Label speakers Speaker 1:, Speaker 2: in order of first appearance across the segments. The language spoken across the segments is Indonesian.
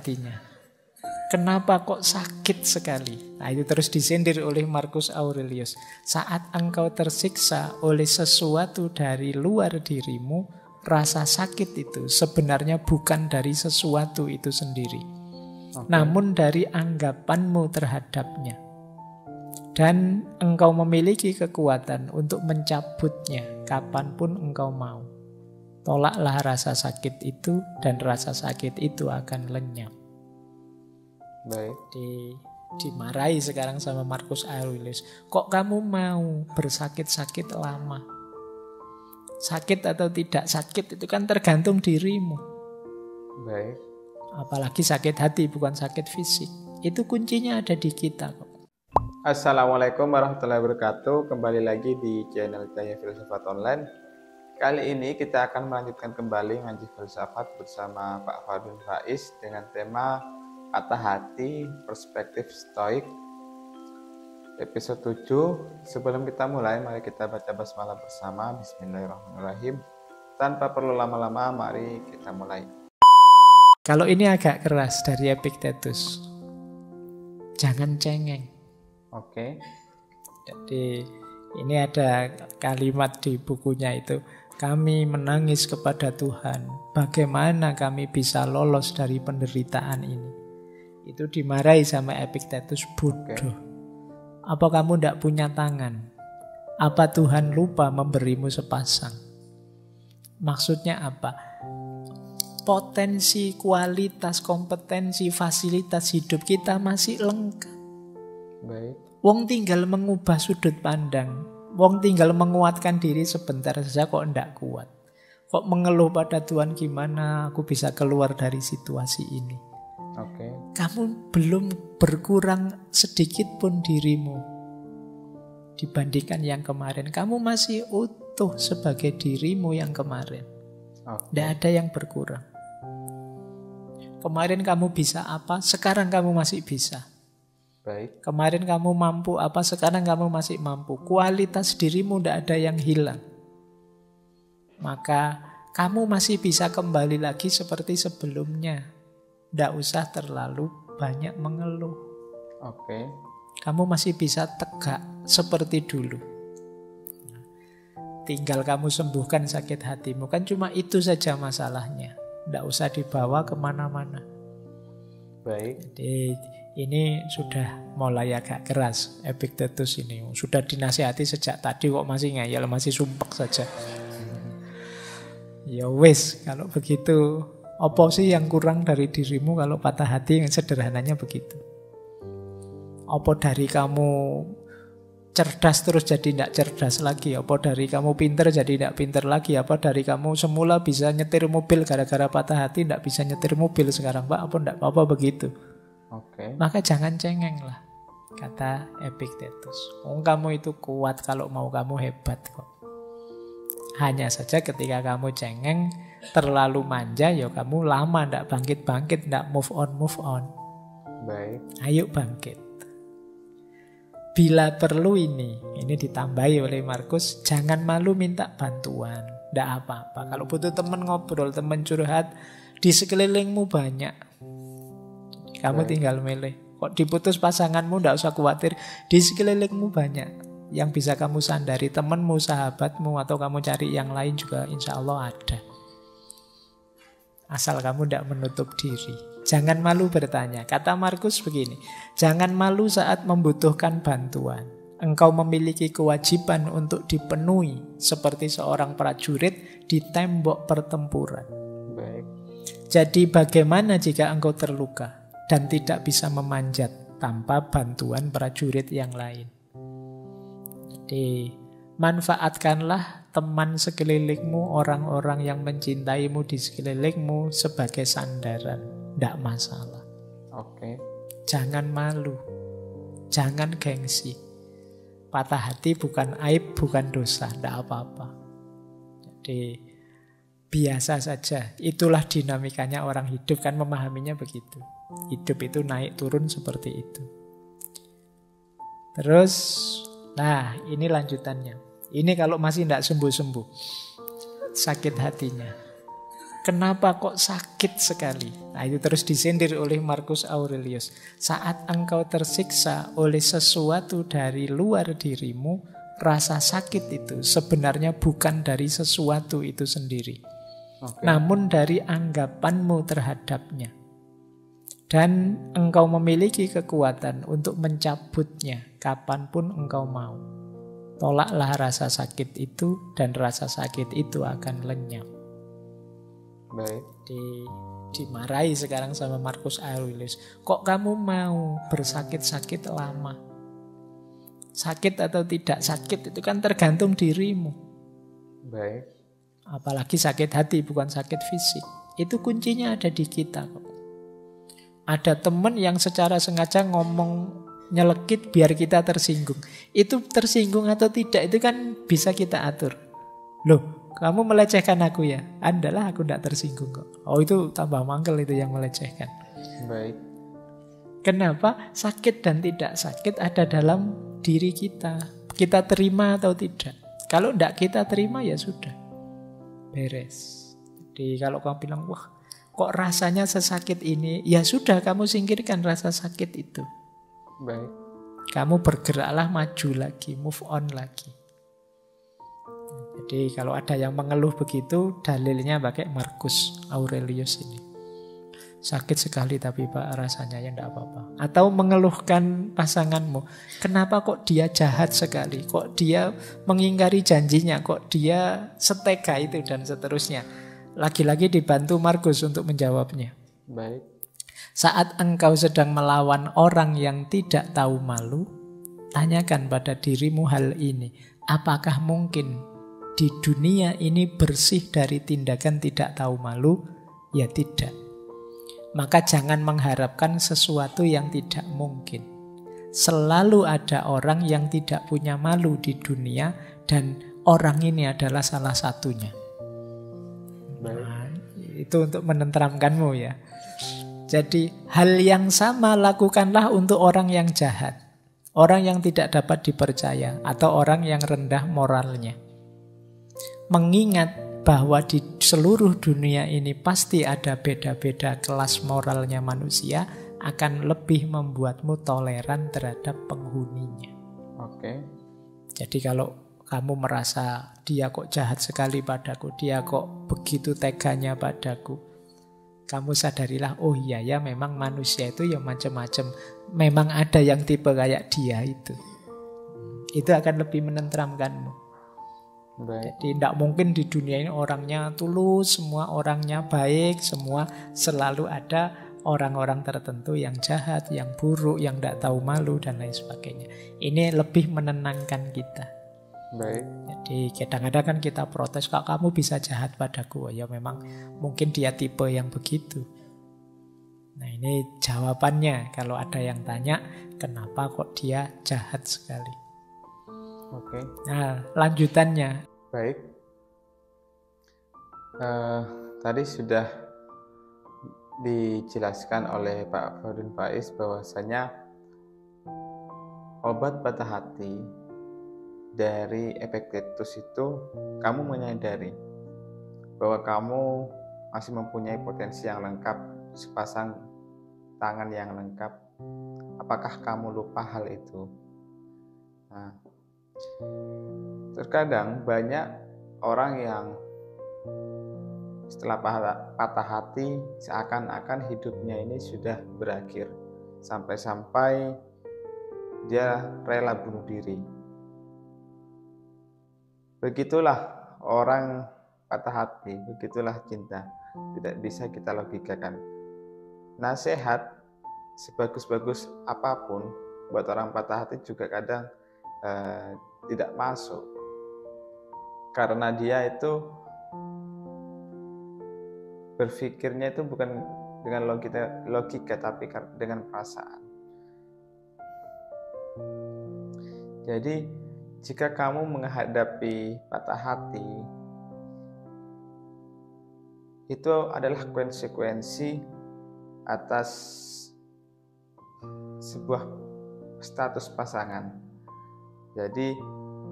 Speaker 1: hatinya. Kenapa kok sakit sekali? Nah, itu terus disindir oleh Marcus Aurelius. Saat engkau tersiksa oleh sesuatu dari luar dirimu, rasa sakit itu sebenarnya bukan dari sesuatu itu sendiri, namun dari anggapanmu terhadapnya. Dan engkau memiliki kekuatan untuk mencabutnya kapanpun engkau mau. Tolaklah rasa sakit itu, dan rasa sakit itu akan lenyap.
Speaker 2: Baik.
Speaker 1: Dimarahi sekarang sama Marcus Aurelius. Kok kamu mau bersakit-sakit lama? Sakit atau tidak sakit itu kan tergantung dirimu.
Speaker 2: Baik.
Speaker 1: Apalagi sakit hati, bukan sakit fisik. Itu kuncinya ada di kita kok.
Speaker 2: Assalamualaikum warahmatullahi wabarakatuh. Kembali lagi di channel Cahaya Filsafat Online. Kali ini kita akan melanjutkan kembali ngaji filsafat bersama Pak Fardun Faiz dengan tema Patah Hati, Perspektif Stoik, episode 7. Sebelum kita mulai, mari kita baca basmalah bersama. Bismillahirrahmanirrahim. Tanpa perlu lama-lama, mari kita mulai.
Speaker 1: Kalau ini agak keras dari Epictetus. Jangan cengeng.
Speaker 2: Oke.
Speaker 1: Jadi ini ada kalimat di bukunya itu. Kami menangis kepada Tuhan. Bagaimana kami bisa lolos dari penderitaan ini? Itu dimarahi sama Epictetus, bodoh. Apa kamu tidak punya tangan? Apa Tuhan lupa memberimu sepasang? Maksudnya apa? Potensi, kualitas, kompetensi, fasilitas hidup kita masih lengkap.
Speaker 2: Baik.
Speaker 1: Wong tinggal mengubah sudut pandang. Wong tinggal menguatkan diri sebentar saja kok ndak kuat. Kok mengeluh pada Tuhan, gimana aku bisa keluar dari situasi ini.
Speaker 2: Oke.
Speaker 1: Kamu belum berkurang sedikit pun dirimu dibandingkan yang kemarin. Kamu masih utuh sebagai dirimu yang kemarin. Tidak ada yang berkurang. Kemarin kamu bisa apa, sekarang kamu masih bisa.
Speaker 2: Baik.
Speaker 1: Kemarin kamu mampu apa, sekarang kamu masih mampu. Kualitas dirimu tidak ada yang hilang. Maka kamu masih bisa kembali lagi seperti sebelumnya. Tidak usah terlalu banyak mengeluh.
Speaker 2: Oke.
Speaker 1: Kamu masih bisa tegak seperti dulu. Tinggal kamu sembuhkan sakit hatimu. Kan cuma itu saja masalahnya. Tidak usah dibawa kemana-mana.
Speaker 2: Baik.
Speaker 1: Jadi ini sudah mulai agak keras Epictetus ini. Sudah dinasihati sejak tadi kok masih ngeyel, masih sumpek saja. Ya wis, kalau begitu apa sih yang kurang dari dirimu kalau patah hati? Yang sederhananya begitu. Apa dari kamu cerdas terus jadi tidak cerdas lagi? Apa dari kamu pinter jadi tidak pinter lagi? Apa dari kamu semula bisa nyetir mobil gara-gara patah hati tidak bisa nyetir mobil sekarang, Pak? Apa tidak apa-apa begitu?
Speaker 2: Oke.
Speaker 1: Maka jangan cengeng lah, kata Epictetus. Kamu itu kuat kalau mau, kamu hebat kok. Hanya saja ketika kamu cengeng, terlalu manja, ya kamu lama tidak bangkit-bangkit, tidak move on.
Speaker 2: Baik.
Speaker 1: Ayo bangkit. Bila perlu ini ditambahi oleh Marcus, jangan malu minta bantuan. Tidak apa-apa. Kalau butuh teman ngobrol, teman curhat, di sekelilingmu banyak. Kamu tinggal milih. Kok diputus pasanganmu, tidak usah khawatir. Di sekelilingmu banyak yang bisa kamu sandari, temanmu, sahabatmu, atau kamu cari yang lain juga insya Allah ada. Asal kamu tidak menutup diri. Jangan malu bertanya. Kata Marcus begini, jangan malu saat membutuhkan bantuan. Engkau memiliki kewajiban untuk dipenuhi seperti seorang prajurit di tembok pertempuran.
Speaker 2: Baik.
Speaker 1: Jadi bagaimana jika engkau terluka dan tidak bisa memanjat tanpa bantuan prajurit yang lain? Jadi manfaatkanlah teman sekelilingmu, orang-orang yang mencintaimu di sekelilingmu sebagai sandaran. Tidak masalah.
Speaker 2: Oke.
Speaker 1: Jangan malu, jangan gengsi. Patah hati bukan aib, bukan dosa, tidak apa-apa. Jadi biasa saja. Itulah dinamikanya orang hidup, kan memahaminya begitu. Hidup itu naik turun seperti itu. Terus, nah ini lanjutannya. Ini kalau masih tidak sembuh-sembuh sakit hatinya. kenapa kok sakit sekali? Nah, itu terus disindir oleh Marcus Aurelius. Saat engkau tersiksa oleh sesuatu dari luar dirimu, rasa sakit itu sebenarnya bukan dari sesuatu itu sendiri, namun dari anggapanmu terhadapnya. Dan engkau memiliki kekuatan untuk mencabutnya kapanpun engkau mau. Tolaklah rasa sakit itu, dan rasa sakit itu akan lenyap.
Speaker 2: Baik.
Speaker 1: Dimarahi sekarang sama Marcus Aurelius. Kok kamu mau bersakit-sakit lama? Sakit atau tidak sakit itu kan tergantung dirimu.
Speaker 2: Baik.
Speaker 1: Apalagi sakit hati, bukan sakit fisik. Itu kuncinya ada di kita kok. Ada teman yang secara sengaja ngomong nyelekit biar kita tersinggung. Itu tersinggung atau tidak itu kan bisa kita atur. Loh, kamu melecehkan aku ya? Andalah aku tidak tersinggung kok. Oh, itu tambah mangkel itu yang melecehkan.
Speaker 2: Baik.
Speaker 1: Kenapa? Sakit dan tidak sakit ada dalam diri kita. Kita terima atau tidak. Kalau tidak kita terima ya sudah. Beres. Jadi kalau kamu bilang, wah kok rasanya sesakit ini? Ya sudah, kamu singkirkan rasa sakit itu.
Speaker 2: Baik.
Speaker 1: Kamu bergeraklah maju lagi, move on lagi. Jadi kalau ada yang mengeluh begitu, dalilnya pakai Marcus Aurelius ini. Sakit sekali tapi Pak rasanya, ya enggak apa-apa. Atau mengeluhkan pasanganmu, kenapa kok dia jahat sekali, kok dia mengingkari janjinya, kok dia setega itu dan seterusnya. Lagi-lagi dibantu Marcus untuk menjawabnya.
Speaker 2: Baik.
Speaker 1: Saat engkau sedang melawan orang yang tidak tahu malu, tanyakan pada dirimu hal ini. Apakah mungkin di dunia ini bersih dari tindakan tidak tahu malu? Ya tidak. Maka jangan mengharapkan sesuatu yang tidak mungkin. Selalu ada orang yang tidak punya malu di dunia, dan orang ini adalah salah satunya. Nah, itu untuk menenteramkanmu ya. Jadi hal yang sama lakukanlah untuk orang yang jahat, orang yang tidak dapat dipercaya, atau orang yang rendah moralnya. Mengingat bahwa di seluruh dunia ini pasti ada beda-beda kelas moralnya manusia, akan lebih membuatmu toleran terhadap penghuninya.
Speaker 2: Oke.
Speaker 1: Jadi kalau kamu merasa dia kok jahat sekali padaku, dia kok begitu teganya padaku, kamu sadarilah, oh iya ya memang manusia itu ya macam-macam. Memang ada yang tipe kayak dia itu. Itu akan lebih menenteramkanmu.
Speaker 2: Baik.
Speaker 1: Jadi tidak mungkin di dunia ini orangnya tulus, semua orangnya baik, semua selalu ada orang-orang tertentu yang jahat, yang buruk, yang tidak tahu malu dan lain sebagainya. Ini lebih menenangkan kita.
Speaker 2: Baik.
Speaker 1: Jadi kadang-kadang kan kita protes, kok kamu bisa jahat padaku? Ya memang mungkin dia tipe yang begitu. Nah ini jawabannya kalau ada yang tanya, kenapa kok dia jahat sekali?
Speaker 2: Oke.
Speaker 1: Nah lanjutannya.
Speaker 2: Baik. Tadi sudah dijelaskan oleh Pak Fardun Faiz bahwasanya obat patah hati dari Epictetus itu kamu menyadari bahwa kamu masih mempunyai potensi yang lengkap, sepasang tangan yang lengkap. Apakah kamu lupa hal itu? Nah, terkadang banyak orang yang setelah patah hati seakan-akan hidupnya ini sudah berakhir, sampai-sampai dia rela bunuh diri. Begitulah orang patah hati, begitulah cinta. Tidak bisa kita logikakan. Nasihat sebagus-bagus apapun buat orang patah hati juga kadang tidak masuk. Karena dia itu berpikirnya itu bukan dengan logika tapi dengan perasaan. Jadi jika kamu menghadapi patah hati, itu adalah konsekuensi atas sebuah status pasangan. Jadi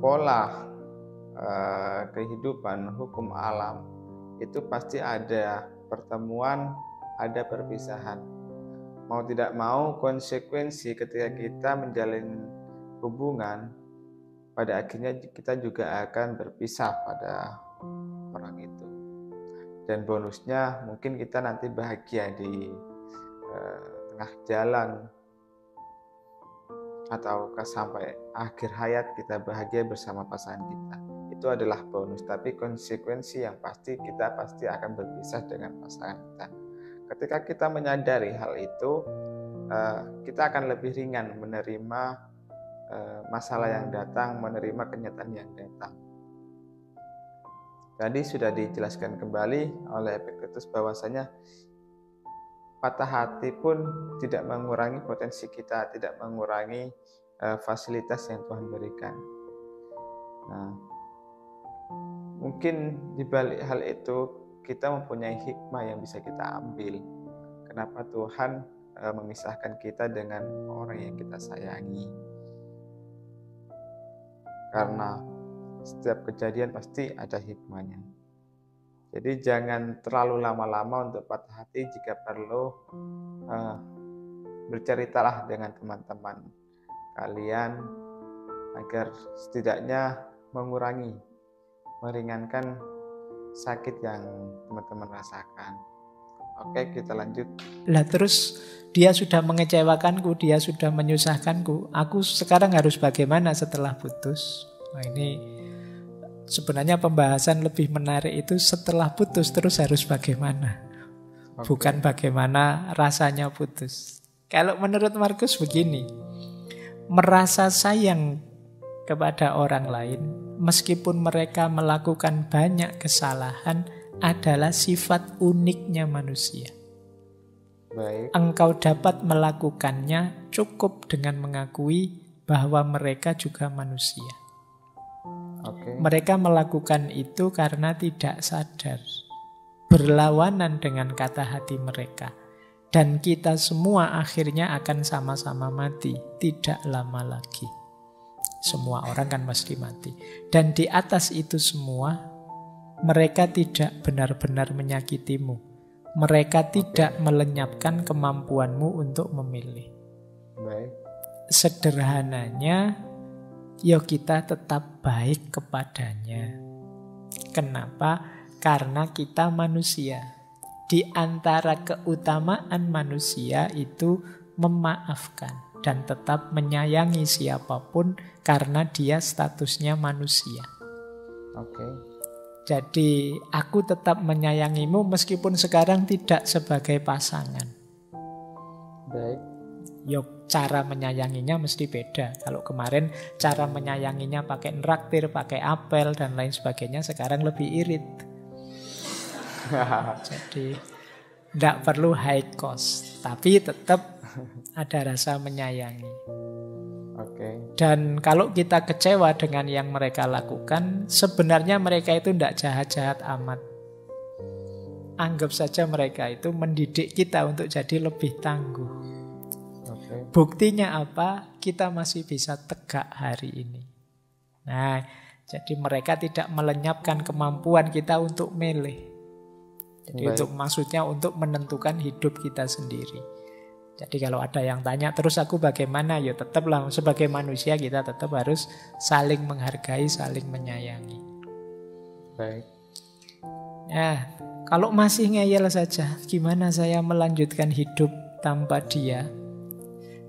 Speaker 2: pola kehidupan hukum alam itu pasti ada pertemuan, ada perpisahan. Mau tidak mau, konsekuensi ketika kita menjalin hubungan, pada akhirnya kita juga akan berpisah pada orang itu. Dan bonusnya mungkin kita nanti bahagia di tengah jalan, atau sampai akhir hayat kita bahagia bersama pasangan kita. Itu adalah bonus, tapi konsekuensi yang pasti kita pasti akan berpisah dengan pasangan kita. Ketika kita menyadari hal itu, kita akan lebih ringan menerima masalah yang datang, menerima kenyataan yang datang. Tadi sudah dijelaskan kembali oleh Epictetus bahwasanya patah hati pun tidak mengurangi potensi kita, tidak mengurangi fasilitas yang Tuhan berikan. Nah, mungkin di balik hal itu kita mempunyai hikmah yang bisa kita ambil. Kenapa Tuhan memisahkan kita dengan orang yang kita sayangi? Karena setiap kejadian pasti ada hikmahnya. Jadi jangan terlalu lama-lama untuk patah hati. Jika perlu, berceritalah dengan teman-teman kalian agar setidaknya mengurangi, meringankan sakit yang teman-teman rasakan. Oke, kita lanjut.
Speaker 1: Lah terus dia sudah mengecewakanku, dia sudah menyusahkanku. Aku sekarang harus bagaimana setelah putus? Nah, ini sebenarnya pembahasan lebih menarik itu setelah putus terus harus bagaimana. Bukan bagaimana rasanya putus. Kalau menurut Markus begini, merasa sayang kepada orang lain meskipun mereka melakukan banyak kesalahan adalah sifat uniknya manusia.
Speaker 2: Baik.
Speaker 1: Engkau dapat melakukannya cukup dengan mengakui bahwa mereka juga manusia. Mereka melakukan itu karena tidak sadar, berlawanan dengan kata hati mereka. Dan kita semua akhirnya akan sama-sama mati, tidak lama lagi. Semua orang kan mesti mati. Dan di atas itu semua, mereka tidak benar-benar menyakitimu. Mereka tidak melenyapkan kemampuanmu untuk memilih.
Speaker 2: Baik.
Speaker 1: Sederhananya, ya kita tetap baik kepadanya. Kenapa? Karena kita manusia. Di antara keutamaan manusia itu memaafkan dan tetap menyayangi siapapun karena dia statusnya manusia. Jadi aku tetap menyayangimu meskipun sekarang tidak sebagai pasangan.
Speaker 2: Baik.
Speaker 1: Yuk, cara menyayanginya mesti beda. Kalau kemarin cara menyayanginya pakai nraktir, pakai apel dan lain sebagainya, sekarang lebih irit. Jadi tidak perlu high cost, tapi tetap ada rasa menyayangi. Dan kalau kita kecewa dengan yang mereka lakukan, sebenarnya mereka itu tidak jahat-jahat amat. Anggap saja mereka itu mendidik kita untuk jadi lebih tangguh. Buktinya apa? Kita masih bisa tegak hari ini. Nah, jadi mereka tidak melenyapkan kemampuan kita untuk milih. Jadi maksudnya untuk menentukan hidup kita sendiri. Jadi kalau ada yang tanya terus aku bagaimana, ya tetaplah sebagai manusia kita tetap harus saling menghargai, saling menyayangi.
Speaker 2: Baik.
Speaker 1: Ya, kalau masih ngeyel saja, gimana saya melanjutkan hidup tanpa dia?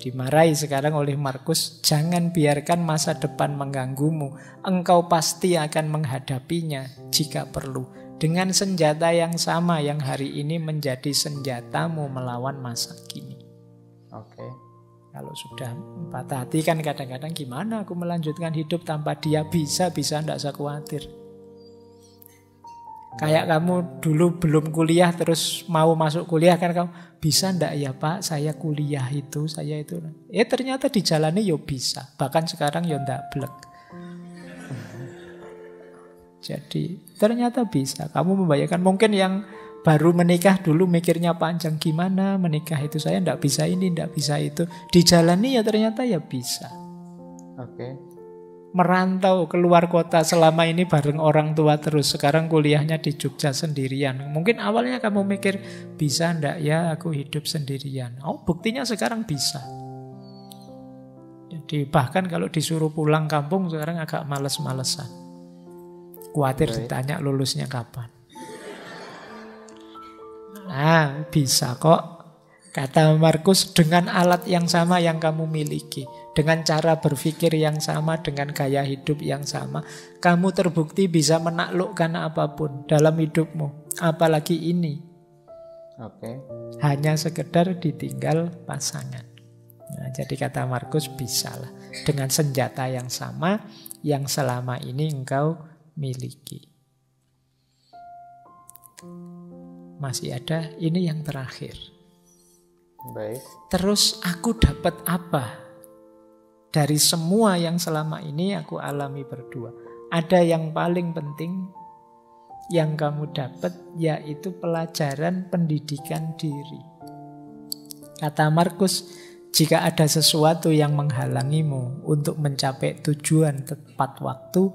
Speaker 1: Dimarahi sekarang oleh Markus, jangan biarkan masa depan mengganggumu. Engkau pasti akan menghadapinya jika perlu. Dengan senjata yang sama yang hari ini menjadi senjatamu melawan masa kini. Kalau sudah patah hati kan kadang-kadang gimana aku melanjutkan hidup tanpa dia? Bisa, tidak usah khawatir. Kayak kamu dulu belum kuliah terus mau masuk kuliah kan kamu, bisa ndak ya Pak saya kuliah itu, saya itu. Ternyata dijalani ya bisa. Bahkan sekarang ya ndak blek. Jadi ternyata bisa. Kamu membayangkan mungkin yang baru menikah dulu mikirnya panjang, gimana menikah itu saya ndak bisa ini, ndak bisa itu. Dijalani ya ternyata ya bisa. merantau keluar kota, selama ini bareng orang tua terus, sekarang kuliahnya di Jogja sendirian. Mungkin awalnya kamu mikir, bisa ndak ya aku hidup sendirian? Oh, buktinya sekarang bisa. Jadi bahkan kalau disuruh pulang kampung sekarang agak males-malesan. Khawatir ditanya lulusnya kapan. Nah, bisa kok. Kata Markus, dengan alat yang sama yang kamu miliki, dengan cara berpikir yang sama, dengan gaya hidup yang sama, kamu terbukti bisa menaklukkan apapun dalam hidupmu. Apalagi ini.
Speaker 2: Oke.
Speaker 1: Hanya sekedar ditinggal pasangan. Nah, jadi kata Markus, bisalah. Dengan senjata yang sama, yang selama ini engkau miliki. Masih ada, ini yang terakhir.
Speaker 2: Baik.
Speaker 1: Terus aku dapat apa dari semua yang selama ini aku alami berdua? Ada yang paling penting yang kamu dapat, yaitu pelajaran pendidikan diri. Kata Markus, jika ada sesuatu yang menghalangimu untuk mencapai tujuan tepat waktu,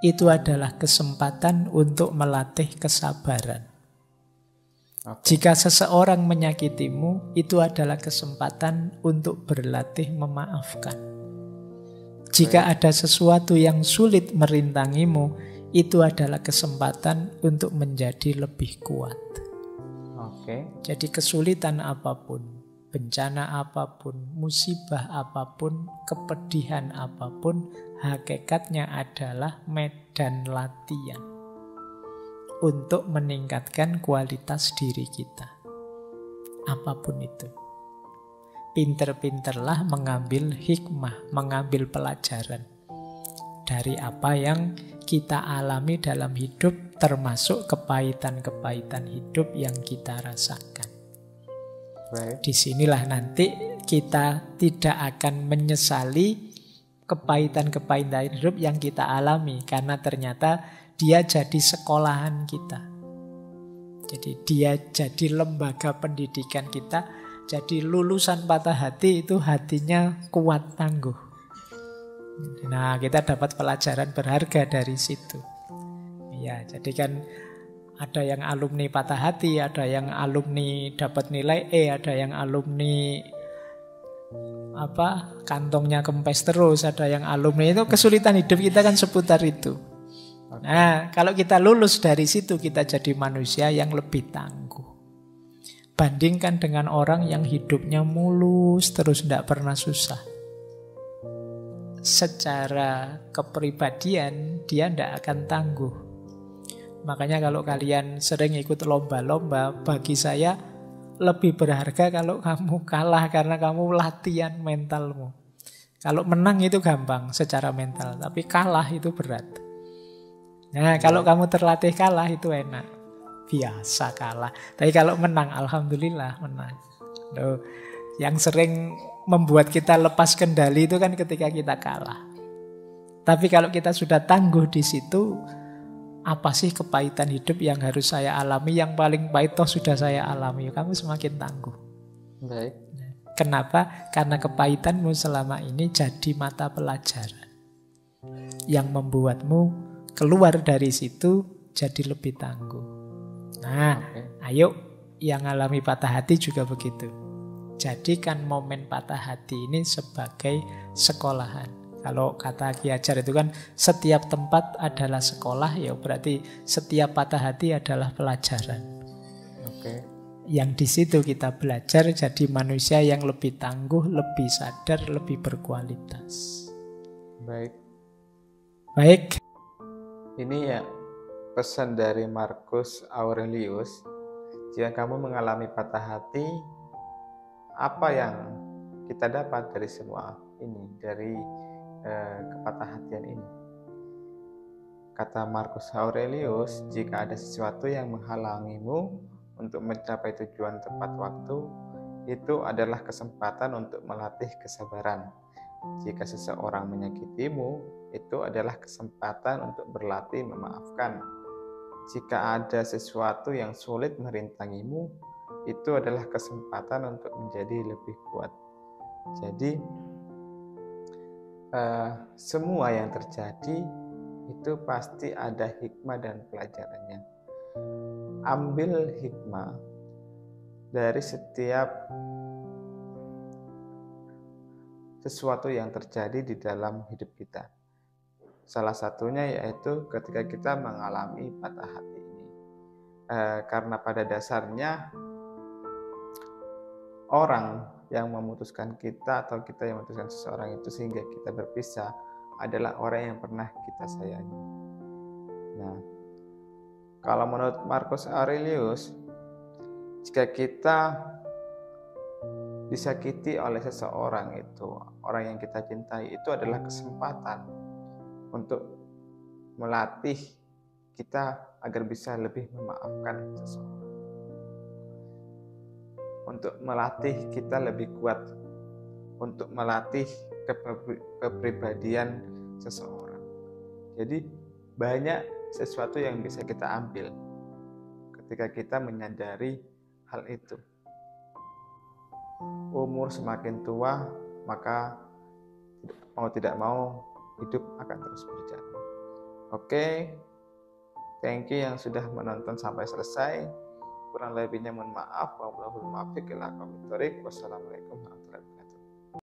Speaker 1: itu adalah kesempatan untuk melatih kesabaran. Jika seseorang menyakitimu, itu adalah kesempatan untuk berlatih memaafkan. Jika ada sesuatu yang sulit merintangimu, itu adalah kesempatan untuk menjadi lebih kuat. Jadi kesulitan apapun, bencana apapun, musibah apapun, kepedihan apapun, hakikatnya adalah medan latihan untuk meningkatkan kualitas diri kita. Apapun itu. Pinter-pinterlah mengambil hikmah, mengambil pelajaran dari apa yang kita alami dalam hidup, termasuk kepahitan-kepahitan hidup yang kita rasakan. Disinilah nanti kita tidak akan menyesali kepahitan-kepahitan hidup yang kita alami, karena ternyata dia jadi sekolahan kita. Jadi dia jadi lembaga pendidikan kita. Jadi lulusan patah hati itu hatinya kuat tangguh. Nah, kita dapat pelajaran berharga dari situ. Ya, jadi kan ada yang alumni patah hati, ada yang alumni dapat nilai E, ada yang alumni kantongnya kempes terus, ada yang alumni itu kesulitan hidup kita kan seputar itu. Nah, kalau kita lulus dari situ, kita jadi manusia yang lebih tangguh. Bandingkan dengan orang yang hidupnya mulus, terus tidak pernah susah. Secara kepribadian, dia tidak akan tangguh. Makanya kalau kalian sering ikut lomba-lomba, bagi saya lebih berharga kalau kamu kalah, karena kamu latihan mentalmu. Kalau menang itu gampang secara mental, tapi kalah itu berat. Nah, kalau kamu terlatih kalah itu enak. Biasa kalah. Tapi kalau menang, alhamdulillah menang. Loh, yang sering membuat kita lepas kendali itu kan ketika kita kalah. Tapi kalau kita sudah tangguh di situ, apa sih kepahitan hidup yang harus saya alami? Yang paling pahit toh sudah saya alami. Kamu semakin tangguh.
Speaker 2: Baik.
Speaker 1: Kenapa? Karena kepahitanmu selama ini jadi mata pelajaran yang membuatmu keluar dari situ jadi lebih tangguh. Nah, ayo yang alami patah hati juga begitu. Jadikan momen patah hati ini sebagai sekolahan. Kalau kata Ki Hajar itu kan setiap tempat adalah sekolah, ya berarti setiap patah hati adalah pelajaran. Yang di situ kita belajar jadi manusia yang lebih tangguh, lebih sadar, lebih berkualitas. Baik.
Speaker 2: Ini ya pesan dari Marcus Aurelius. Jika kamu mengalami patah hati, apa yang kita dapat dari semua ini, dari kepatah-hatian ini? Kata Marcus Aurelius, jika ada sesuatu yang menghalangimu untuk mencapai tujuan tepat waktu, itu adalah kesempatan untuk melatih kesabaran. Jika seseorang menyakitimu, itu adalah kesempatan untuk berlatih memaafkan. Jika ada sesuatu yang sulit merintangimu, itu adalah kesempatan untuk menjadi lebih kuat. Jadi, semua yang terjadi itu pasti ada hikmah dan pelajarannya. Ambil hikmah dari setiap sesuatu yang terjadi di dalam hidup kita. Salah satunya yaitu ketika kita mengalami patah hati ini. Karena pada dasarnya orang yang memutuskan kita atau kita yang memutuskan seseorang itu sehingga kita berpisah adalah orang yang pernah kita sayangi. Nah, kalau menurut Marcus Aurelius, jika kita disakiti oleh seseorang itu, orang yang kita cintai, itu adalah kesempatan untuk melatih kita agar bisa lebih memaafkan seseorang. Untuk melatih kita lebih kuat, untuk melatih kepribadian seseorang. Jadi banyak sesuatu yang bisa kita ambil ketika kita menyadari hal itu. Umur semakin tua, maka mau tidak mau hidup akan terus berjalan. Oke, thank you yang sudah menonton sampai selesai. Kurang lebihnya mohon maaf. Wassalamualaikum warahmatullahi wabarakatuh.